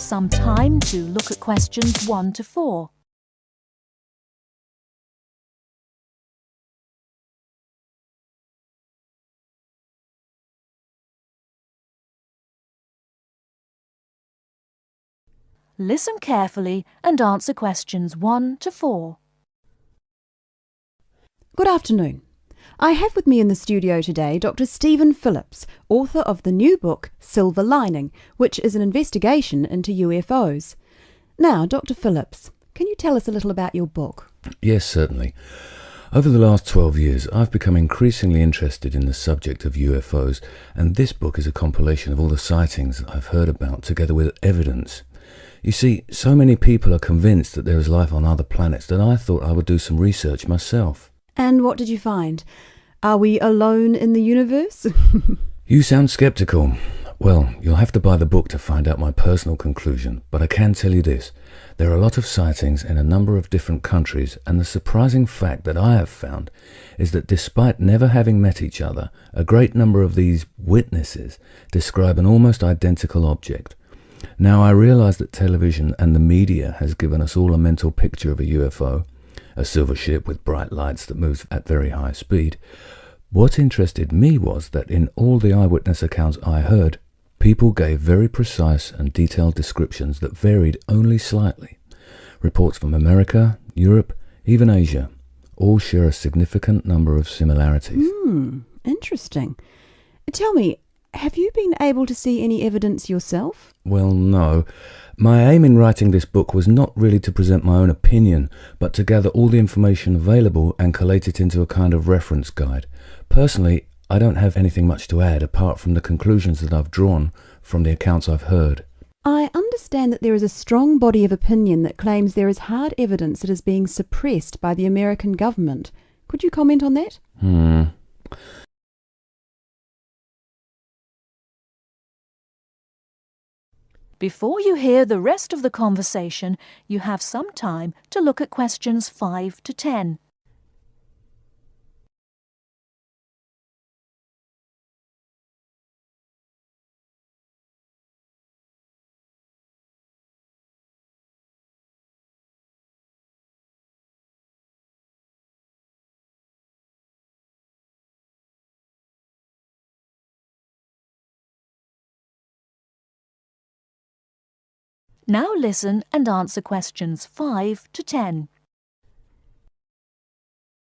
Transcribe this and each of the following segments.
some time to look at questions 1 to 4. Listen carefully and answer questions 1 to 4. Good afternoon. I have with me in the studio today Dr. Stephen Phillips, author of the new book Silver Lining, which is an investigation into UFOs. Now, Dr. Phillips, can you tell us a little about your book? Yes, certainly. Over the last 12 years, I've become increasingly interested in the subject of UFOs, and this book is a compilation of all the sightings I've heard about, together with evidence. You see, so many people are convinced that there is life on other planets that I thought I would do some research myself. And what did you find? Are we alone in the universe? You sound sceptical. Well, you'll have to buy the book to find out my personal conclusion, but I can tell you this. There are a lot of sightings in a number of different countries, and the surprising fact that I have found is that despite never having met each other, a great number of these witnesses describe an almost identical object. Now, I realize that television and the media has given us all a mental picture of a UFO, a silver ship with bright lights that moves at very high speed. What interested me was that in all the eyewitness accounts I heard, people gave very precise and detailed descriptions that varied only slightly. Reports from America, Europe, even Asia, all share a significant number of similarities. Interesting. Tell me, have you been able to see any evidence yourself? Well, no. My aim in writing this book was not really to present my own opinion, but to gather all the information available and collate it into a kind of reference guide. Personally, I don't have anything much to add apart from the conclusions that I've drawn from the accounts I've heard. I understand that there is a strong body of opinion that claims there is hard evidence that is being suppressed by the American government. Could you comment on that? Before you hear the rest of the conversation, you have some time to look at questions 5 to 10. Now listen and answer questions 5 to 10.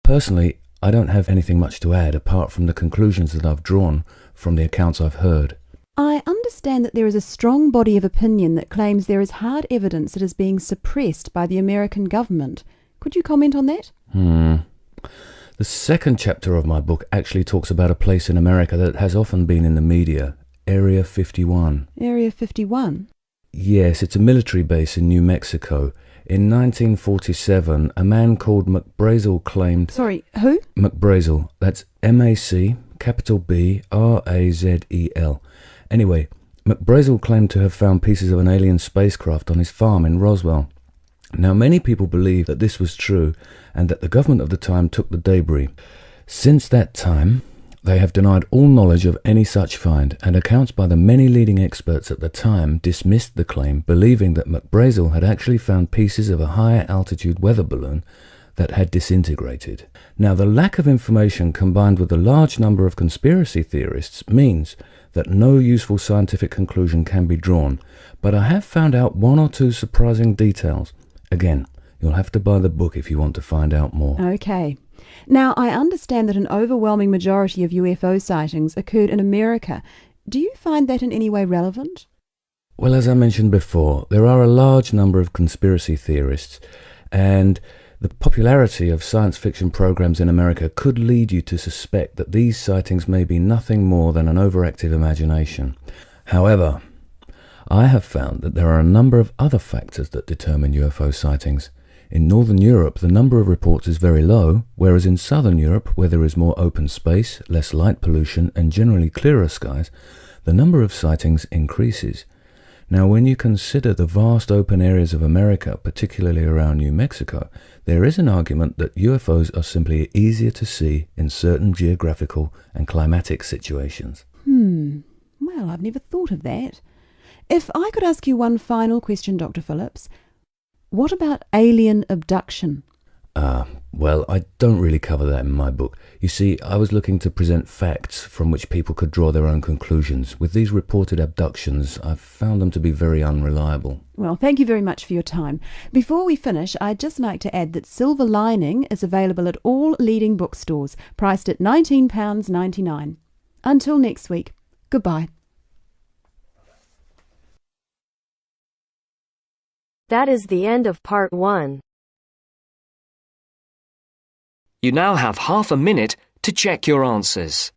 Personally, I don't have anything much to add apart from the conclusions that I've drawn from the accounts I've heard. I understand that there is a strong body of opinion that claims there is hard evidence that is being suppressed by the American government. Could you comment on that? The second chapter of my book actually talks about a place in America that has often been in the media, Area 51. Area 51? Yes, it's a military base in New Mexico. In 1947, a man called McBrazel claimed... Sorry, who? McBrazel. That's M-A-C, capital B, R-A-Z-E-L. Anyway, McBrazel claimed to have found pieces of an alien spacecraft on his farm in Roswell. Now, many people believe that this was true and that the government of the time took the debris. Since that time, they have denied all knowledge of any such find, and accounts by the many leading experts at the time dismissed the claim, believing that McBrazel had actually found pieces of a higher altitude weather balloon that had disintegrated. Now, the lack of information combined with the large number of conspiracy theorists means that no useful scientific conclusion can be drawn, but I have found out one or two surprising details. Again, you'll have to buy the book if you want to find out more. Okay. Now, I understand that an overwhelming majority of UFO sightings occurred in America. Do you find that in any way relevant? Well, as I mentioned before, there are a large number of conspiracy theorists, and the popularity of science fiction programs in America could lead you to suspect that these sightings may be nothing more than an overactive imagination. However, I have found that there are a number of other factors that determine UFO sightings. In Northern Europe, the number of reports is very low, whereas in Southern Europe, where there is more open space, less light pollution, and generally clearer skies, the number of sightings increases. Now, when you consider the vast open areas of America, particularly around New Mexico, there is an argument that UFOs are simply easier to see in certain geographical and climatic situations. Well, I've never thought of that. If I could ask you one final question, Dr. Phillips, what about alien abduction? Well, I don't really cover that in my book. You see, I was looking to present facts from which people could draw their own conclusions. With these reported abductions, I've found them to be very unreliable. Well, thank you very much for your time. Before we finish, I'd just like to add that Silver Lining is available at all leading bookstores, priced at £19.99. Until next week, goodbye. That is the end of part 1. You now have half a minute to check your answers.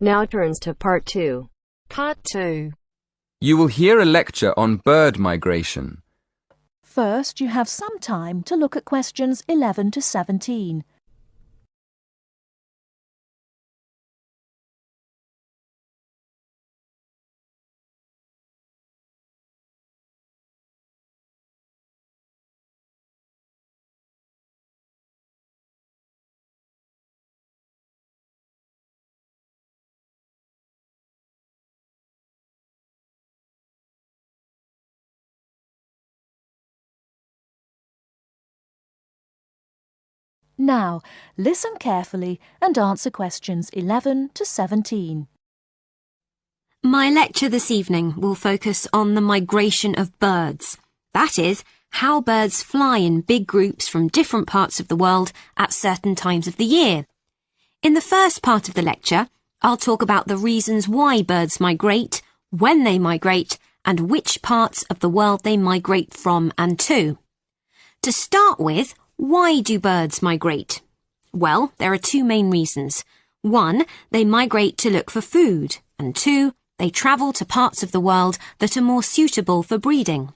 Now turns to part 2. Part 2. You will hear a lecture on bird migration. First, you have some time to look at questions 11 to 17. Now, listen carefully and answer questions 11 to 17. My lecture this evening will focus on the migration of birds. That is, how birds fly in big groups from different parts of the world at certain times of the year. In the first part of the lecture, I'll talk about the reasons why birds migrate, when they migrate, and which parts of the world they migrate from and to. To start with, why do birds migrate? Well, there are two main reasons. 1, they migrate to look for food, and 2, they travel to parts of the world that are more suitable for breeding.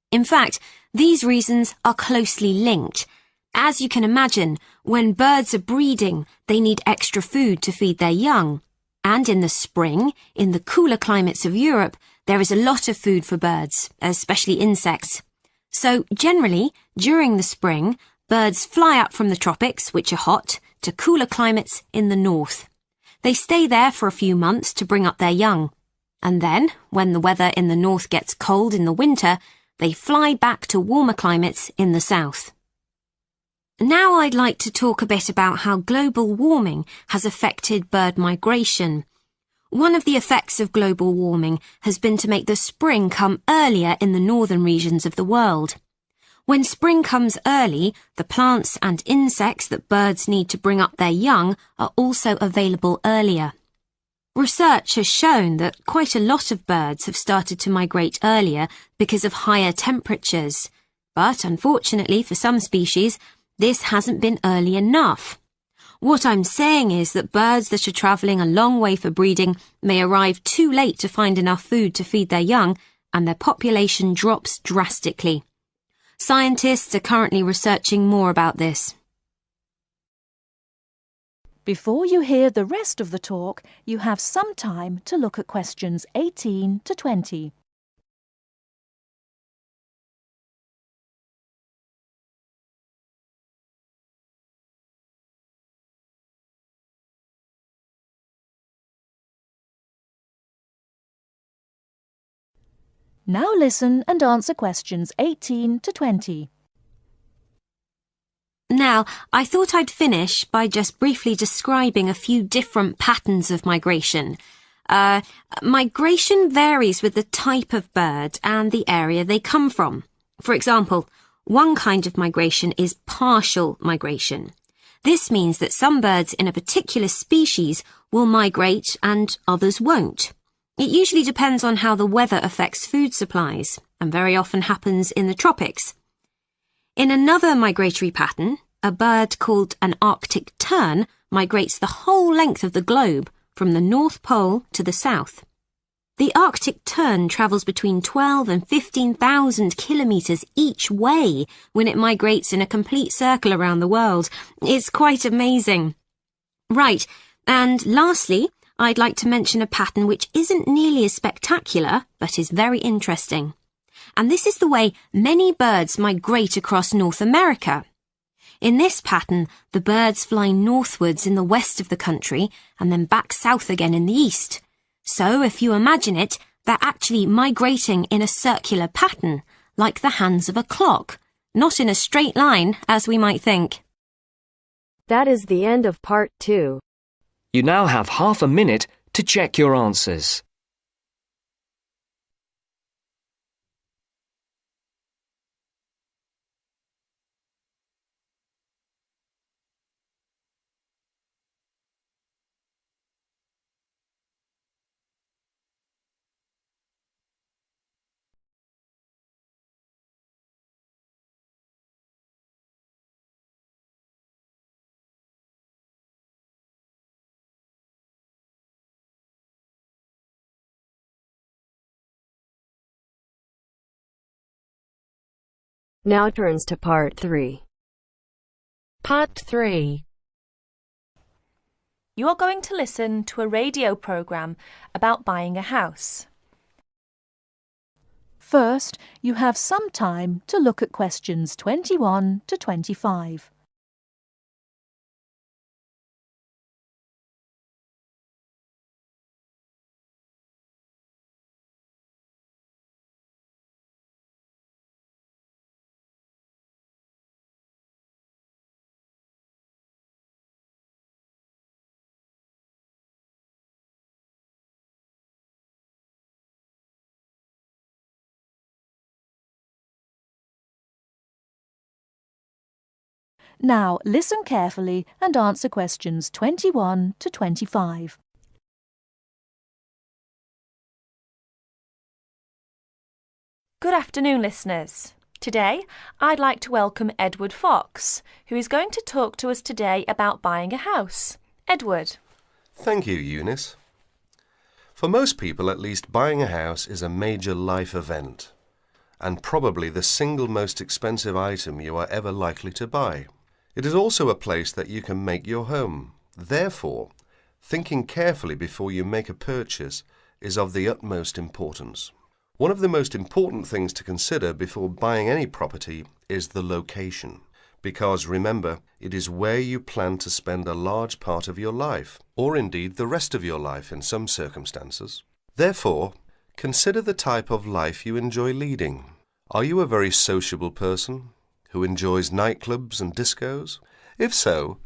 In fact, these reasons are closely linked. As you can imagine, when birds are breeding, they need extra food to feed their young. And in the spring, in the cooler climates of Europe, there is a lot of food for birds, especially insects. So generally, during the spring, birds fly up from the tropics, which are hot, to cooler climates in the north. They stay there for a few months to bring up their young. And then, when the weather in the north gets cold in the winter, they fly back to warmer climates in the south. Now I'd like to talk a bit about how global warming has affected bird migration. One of the effects of global warming has been to make the spring come earlier in the northern regions of the world. When spring comes early, the plants and insects that birds need to bring up their young are also available earlier. Research has shown that quite a lot of birds have started to migrate earlier because of higher temperatures. But unfortunately for some species, this hasn't been early enough. What I'm saying is that birds that are travelling a long way for breeding may arrive too late to find enough food to feed their young, and their population drops drastically. Scientists are currently researching more about this. Before you hear the rest of the talk, you have some time to look at questions 18 to 20. Now listen and answer questions 18 to 20. Now, I thought I'd finish by just briefly describing a few different patterns of migration. Migration varies with the type of bird and the area they come from. For example, one kind of migration is partial migration. This means that some birds in a particular species will migrate and others won't. It usually depends on how the weather affects food supplies, and very often happens in the tropics. In another migratory pattern, a bird called an Arctic tern migrates the whole length of the globe, from the North Pole to the South. The Arctic tern travels between 12 and 15,000 kilometres each way when it migrates in a complete circle around the world. It's quite amazing. Right, and lastly, I'd like to mention a pattern which isn't nearly as spectacular, but is very interesting. And this is the way many birds migrate across North America. In this pattern, the birds fly northwards in the west of the country and then back south again in the east. So, if you imagine it, they're actually migrating in a circular pattern, like the hands of a clock, not in a straight line, as we might think. That is the end of part 2. You now have half a minute to check your answers. Now turns to part 3. Part 3. You are going to listen to a radio program about buying a house. First, you have some time to look at questions 21 to 25. Now, listen carefully and answer questions 21 to 25. Good afternoon, listeners. Today, I'd like to welcome Edward Fox, who is going to talk to us today about buying a house. Edward. Thank you, Eunice. For most people, at least, buying a house is a major life event, and probably the single most expensive item you are ever likely to buy. It is also a place that you can make your home. Therefore, thinking carefully before you make a purchase is of the utmost importance. One of the most important things to consider before buying any property is the location, because remember, it is where you plan to spend a large part of your life, or indeed the rest of your life in some circumstances. Therefore, consider the type of life you enjoy leading. Are you a very sociable person who enjoys nightclubs and discos? If so,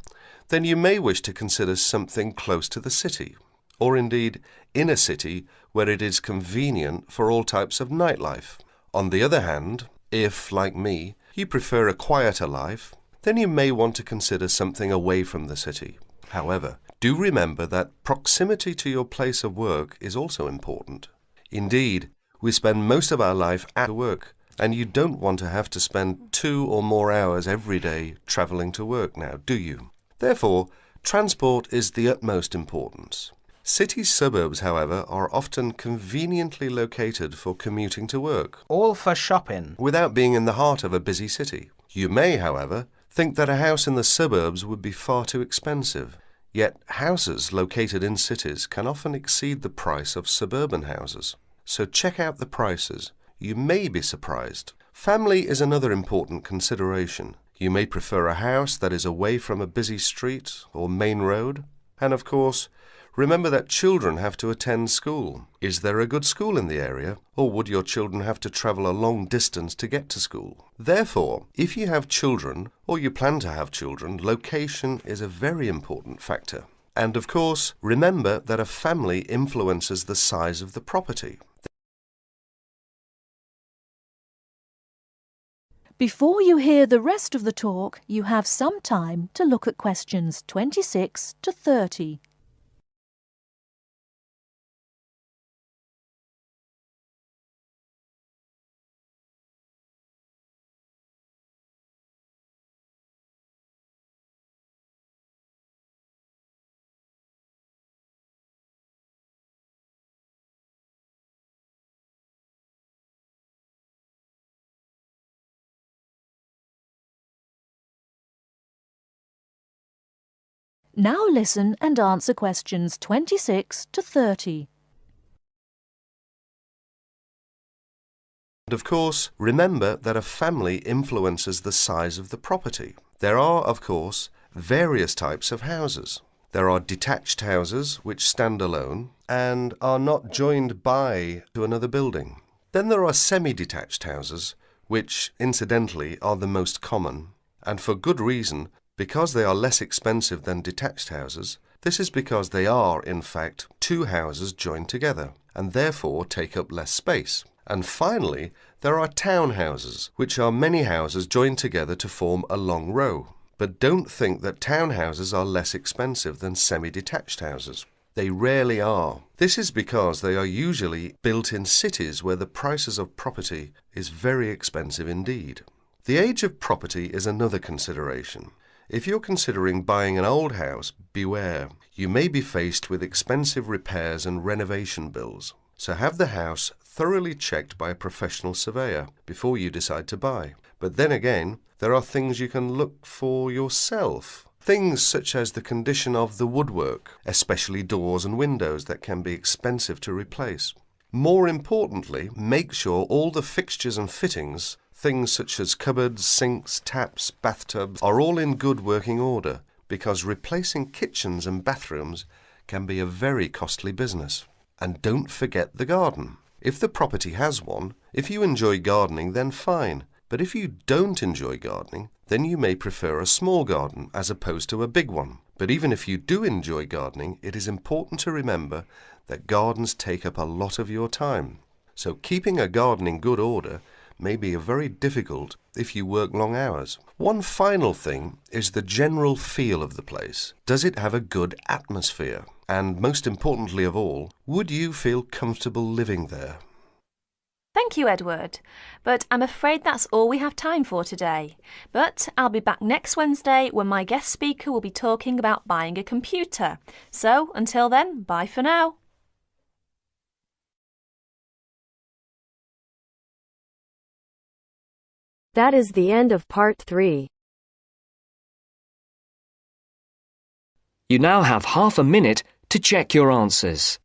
then you may wish to consider something close to the city, or indeed in a city where it is convenient for all types of nightlife. On the other hand, if, like me, you prefer a quieter life, then you may want to consider something away from the city. However, do remember that proximity to your place of work is also important. Indeed, we spend most of our life at work, and you don't want to have to spend 2 or more hours every day travelling to work now, do you? Therefore, transport is the utmost importance. City suburbs, however, are often conveniently located for commuting to work, all for shopping, without being in the heart of a busy city. You may, however, think that a house in the suburbs would be far too expensive. Yet houses located in cities can often exceed the price of suburban houses. So check out the prices. You may be surprised. Family is another important consideration. You may prefer a house that is away from a busy street or main road. And of course, remember that children have to attend school. Is there a good school in the area, or would your children have to travel a long distance to get to school? Therefore, if you have children, or you plan to have children, location is a very important factor. And of course, remember that a family influences the size of the property. Before you hear the rest of the talk, you have some time to look at questions 26 to 30. Now listen and answer questions 26 to 30. And of course, remember that a family influences the size of the property. There are, of course, various types of houses. There are detached houses which stand alone and are not joined by to another building. Then there are semi-detached houses, which, incidentally, are the most common, and for good reason, because they are less expensive than detached houses. This is because they are, in fact, two houses joined together, and therefore take up less space. And finally, there are townhouses, which are many houses joined together to form a long row. But don't think that townhouses are less expensive than semi-detached houses. They rarely are. This is because they are usually built in cities where the prices of property is very expensive indeed. The age of property is another consideration. If you're considering buying an old house, beware. You may be faced with expensive repairs and renovation bills. So have the house thoroughly checked by a professional surveyor before you decide to buy. But then again, there are things you can look for yourself. Things such as the condition of the woodwork, especially doors and windows that can be expensive to replace. More importantly, make sure all the fixtures and fittings, things such as cupboards, sinks, taps, bathtubs, are all in good working order, because replacing kitchens and bathrooms can be a very costly business. And don't forget the garden. If the property has one, if you enjoy gardening, then fine. But if you don't enjoy gardening, then you may prefer a small garden as opposed to a big one. But even if you do enjoy gardening, it is important to remember that gardens take up a lot of your time. So keeping a garden in good order may be very difficult if you work long hours. One final thing is the general feel of the place. Does it have a good atmosphere? And most importantly of all, would you feel comfortable living there? Thank you, Edward. But I'm afraid that's all we have time for today. But I'll be back next Wednesday when my guest speaker will be talking about buying a computer. So until then, bye for now. That is the end of part 3. You now have half a minute to check your answers.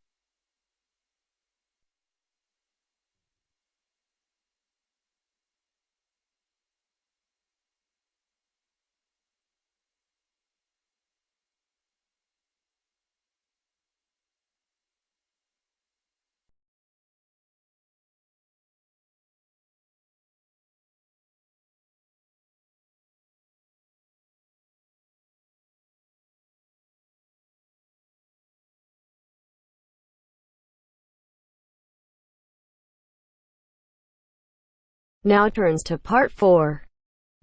Now turns to part 4.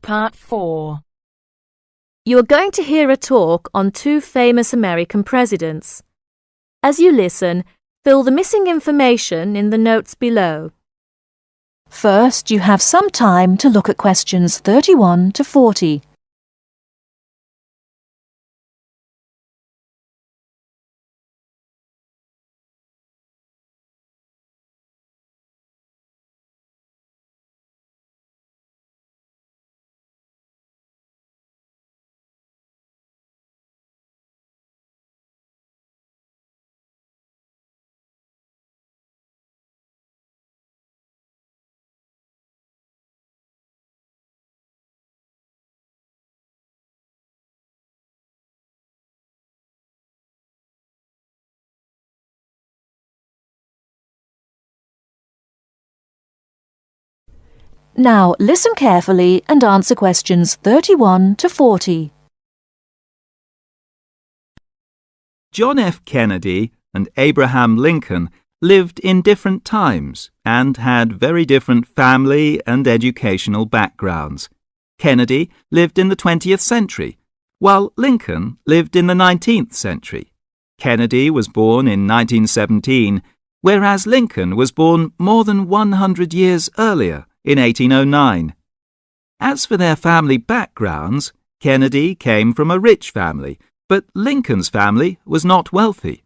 Part 4. You are going to hear a talk on two famous American presidents. As you listen, fill the missing information in the notes below. First, you have some time to look at questions 31 to 40. Now listen carefully and answer questions 31 to 40. John F. Kennedy and Abraham Lincoln lived in different times and had very different family and educational backgrounds. Kennedy lived in the 20th century, while Lincoln lived in the 19th century. Kennedy was born in 1917, whereas Lincoln was born more than 100 years earlier, in 1809. As for their family backgrounds, Kennedy came from a rich family, but Lincoln's family was not wealthy.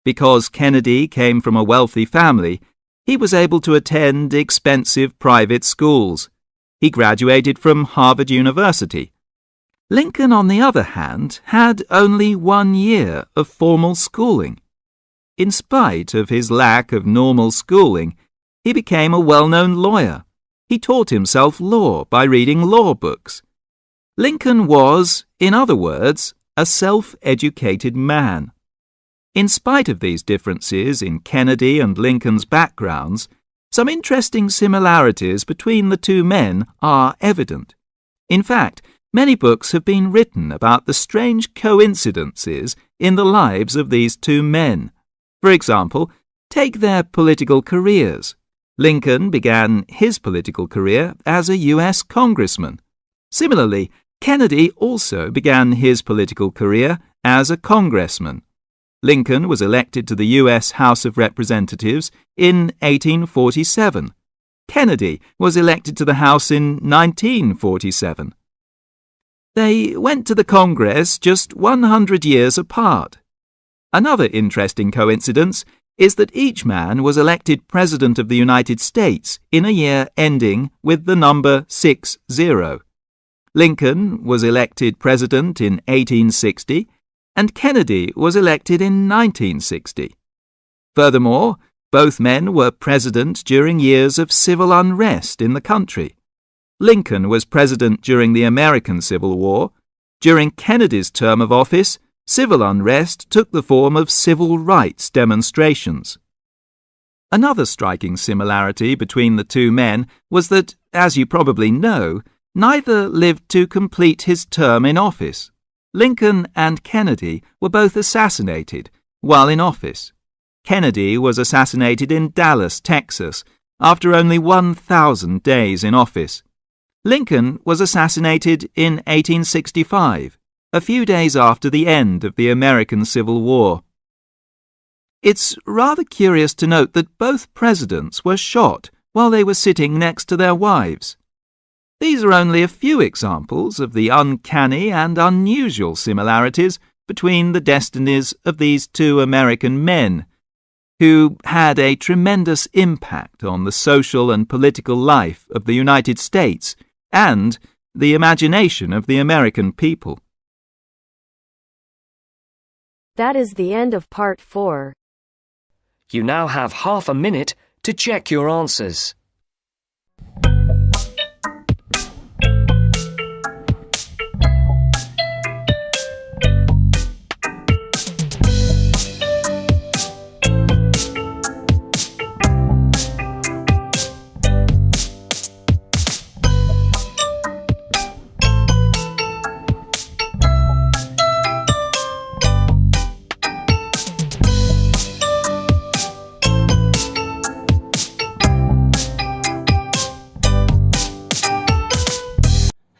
Because Kennedy came from a wealthy family, he was able to attend expensive private schools. He graduated from Harvard University. Lincoln, on the other hand, had only 1 year of formal schooling. In spite of his lack of normal schooling, he became a well-known lawyer. He taught himself law by reading law books. Lincoln was, in other words, a self-educated man. In spite of these differences in Kennedy and Lincoln's backgrounds, some interesting similarities between the two men are evident. In fact, many books have been written about the strange coincidences in the lives of these two men. For example, take their political careers. Lincoln began his political career as a U.S. congressman. Similarly, Kennedy also began his political career as a congressman. Lincoln was elected to the U.S. House of Representatives in 1847. Kennedy was elected to the House in 1947. They went to the Congress just 100 years apart. Another interesting coincidence is that each man was elected President of the United States in a year ending with the number 60. Lincoln was elected President in 1860, and Kennedy was elected in 1960. Furthermore, both men were president during years of civil unrest in the country. Lincoln was president during the American Civil War. During Kennedy's term of office, civil unrest took the form of civil rights demonstrations. Another striking similarity between the two men was that, as you probably know, neither lived to complete his term in office. Lincoln and Kennedy were both assassinated while in office. Kennedy was assassinated in Dallas, Texas, after only 1,000 days in office. Lincoln was assassinated in 1865, a few days after the end of the American Civil War. It's rather curious to note that both presidents were shot while they were sitting next to their wives. These are only a few examples of the uncanny and unusual similarities between the destinies of these two American men, who had a tremendous impact on the social and political life of the United States and the imagination of the American people. That is the end of part 4. You now have half a minute to check your answers.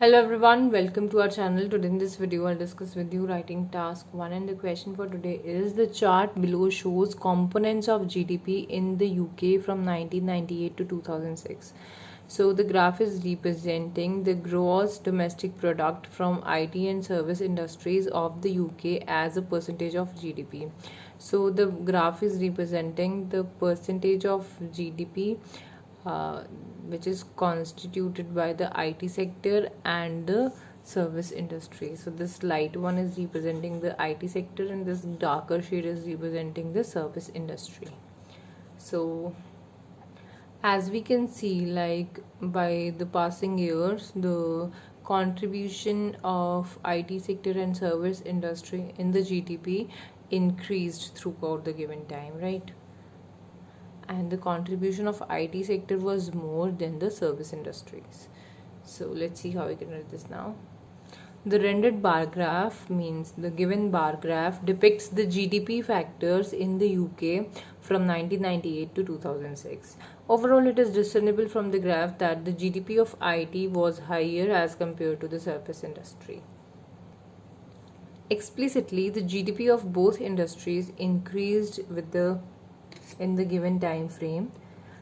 Hello everyone, welcome to our channel. Today in this video I'll discuss with you writing task 1, and the question for today is: the chart below shows components of GDP in the UK from 1998 to 2006. So the graph is representing the gross domestic product from IT and service industries of the UK as a percentage of GDP. So the graph is representing the percentage of GDP which is constituted by the IT sector and the service industry. So this light one is representing the IT sector and this darker shade is representing the service industry. So as we can see, like by the passing years, the contribution of IT sector and service industry in the GDP increased throughout the given time, right? And the contribution of IT sector was more than the service industries. So let's see how we can write this now. The rendered bar graph means the given bar graph depicts the GDP factors in the UK from 1998 to 2006. Overall, it is discernible from the graph that the GDP of IT was higher as compared to the service industry. Explicitly, the GDP of both industries increased in the given time frame.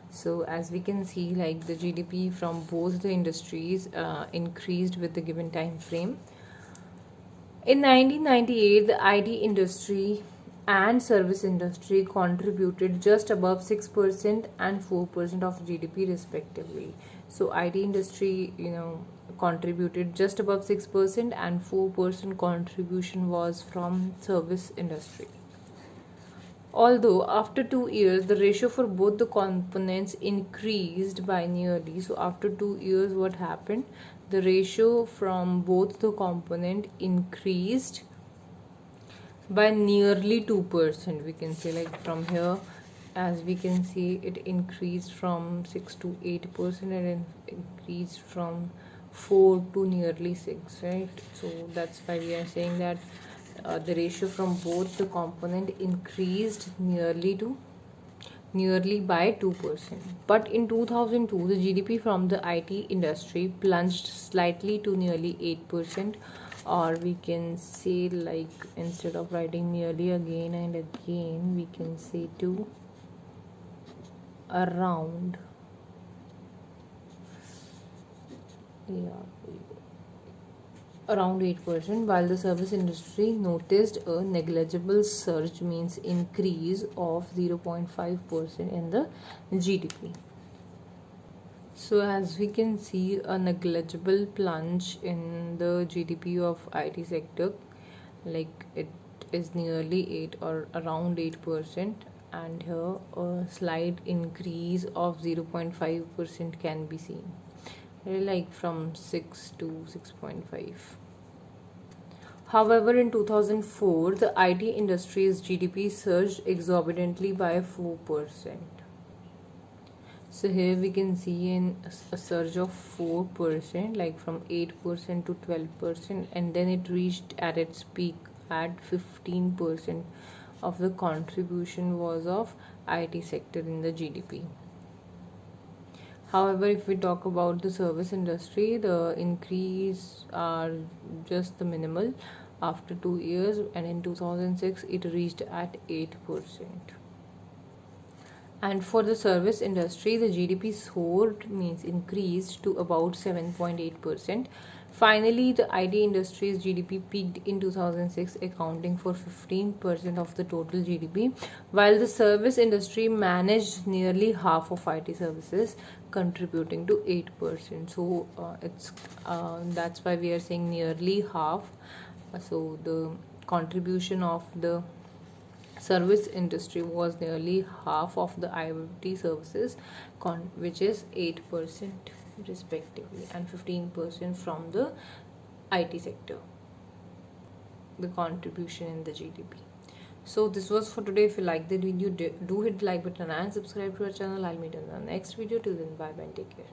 So as we can see, like the GDP from both the industries increased with the given time frame. In 1998, the IT industry and service industry contributed just above 6% and 4% of GDP respectively. So IT industry, contributed just above 6% and 4% contribution was from service industry. Although after 2 years the ratio for both the components increased by nearly, so after 2 years what happened, the ratio from both the component increased by nearly 2%. We can say, like from here, as we can see, it increased from 6 to 8% and it increased from 4 to nearly 6, right? So that's why we are saying that the ratio from both the component increased nearly by 2%. But in 2002 the GDP from the IT industry plunged slightly to nearly 8%, or we can say, like, instead of writing nearly again and again, we can say to around, around 8%, while the service industry noticed a negligible surge, means increase of 0.5% in the GDP. So as we can see, a negligible plunge in the GDP of IT sector, like it is nearly 8 or around 8%, and here a slight increase of 0.5% can be seen, like from 6 to 6.5. However, in 2004 the IT industry's GDP surged exorbitantly by 4%. So here we can see a surge of 4%, like from 8% to 12%, and then it reached at its peak at 15% of the contribution was of IT sector in the GDP. However, if we talk about the service industry, the increase are just the minimal after 2 years, and in 2006 it reached at 8%. And for the service industry, the GDP soared, means increased to about 7.8%. Finally, the IT industry's GDP peaked in 2006, accounting for 15% of the total GDP, while the service industry managed nearly half of IT services, contributing to 8%. So that's why we are saying nearly half. So the contribution of the service industry was nearly half of the IT services, which is 8% respectively, and 15% from the IT sector, the contribution in the GDP. So this was for today. If you like the video, do hit the like button and subscribe to our channel. I'll meet you in the next video. Till then, bye bye and take care.